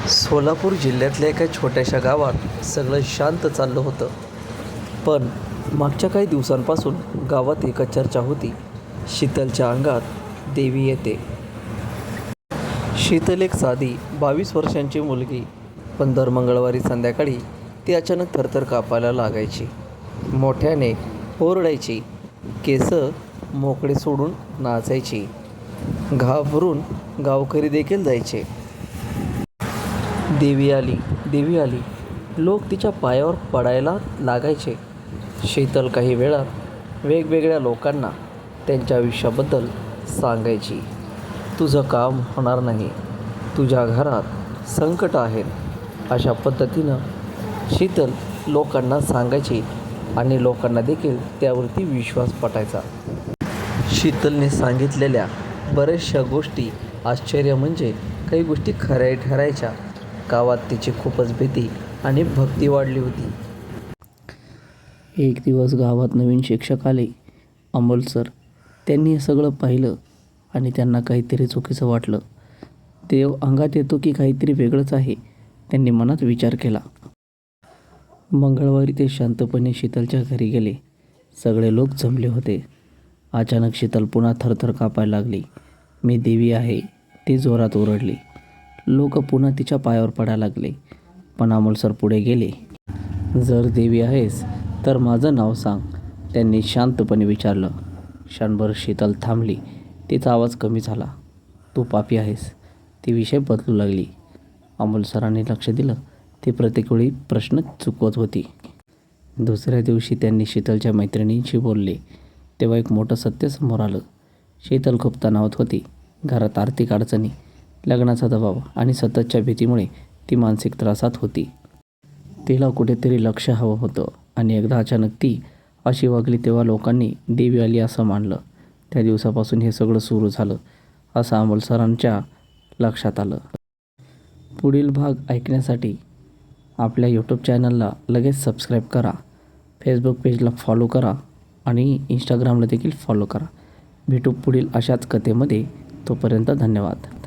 सोलापूर जिल्ह्यातल्या एका छोट्याशा गावात सगळं शांत चाललं होतं. पण मागच्या काही दिवसांपासून गावात एकच चर्चा होती. शीतलच्या अंगात देवी येते. शीतल एक साधी 22 वर्षांची मुलगी, पण दर मंगळवारी संध्याकाळी ती अचानक थरथर कापायला लागायची. मोठ्याने ओरडायची, केस मोकळे सोडून नाचायची. घाबरून गावकरी देखील जायचे. देवी आली, देवी आली. लोक तिच्या पायावर पडायला लागायचे. शीतल काही वेळात वेगवेगळ्या लोकांना त्यांच्या आयुष्याबद्दल सांगायची. तुझं काम होणार नाही, तुझ्या घरात संकट आहेत. अशा पद्धतीनं शीतल लोकांना सांगायची आणि लोकांना देखील त्यावरती विश्वास पटायचा. शीतलने सांगितलेल्या बऱ्याचशा गोष्टी आश्चर्य म्हणजे काही गोष्टी खऱ्या ठरायच्या. गावात तिची खूपच भीती आणि भक्ती वाढली होती. एक दिवस गावात नवीन शिक्षक आले, अमोल सर. त्यांनी हे सगळं पाहिलं आणि त्यांना काहीतरी चुकीचं वाटलं. देव अंगात येतो की काहीतरी वेगळंच आहे, त्यांनी मनात विचार केला. मंगळवारी ते शांतपणे शीतलच्या घरी गेले. सगळे लोक जमले होते. अचानक शीतल पुन्हा थरथर कापायला लागली. मी देवी आहे, ती जोरात ओरडली. लोक पुन्हा तिच्या पायावर पडायला लागले. पण अमोल सर पुढे गेले. जर देवी आहेस तर माझं नाव सांग, त्यांनी शांतपणे विचारलं. क्षणभर शीतल थांबली. तिचा आवाज कमी झाला. तू पापी आहेस. ती विषय बदलू लागली. अमोल सरांनी लक्ष दिलं. ती प्रत्येक वेळी प्रश्न चुकवत होती. दुसऱ्या दिवशी त्यांनी शीतलच्या मैत्रिणींशी बोलले. तेव्हा एक मोठं सत्य समोर आलं. शीतल खूप तणावात होती. घरात आर्थिक अडचणी, लग्नाचा दबाव आणि सततच्या भीतीमुळे ती मानसिक त्रासात होती. तिला कुठेतरी लक्ष हवं होतं आणि एकदा अचानक ती अशी वागली तेव्हा लोकांनी देवी आली असं मानलं. त्या दिवसापासून हे सगळं सुरू झालं असं अमोल सरांच्या लक्षात आलं. पुढील भाग ऐकण्यासाठी आपल्या यूट्यूब चॅनलला लगेच सबस्क्राईब करा, फेसबुक पेजला फॉलो करा आणि इंस्टाग्रामला देखील फॉलो करा. भेटू पुढील अशाच कथेमध्ये. तोपर्यंत धन्यवाद.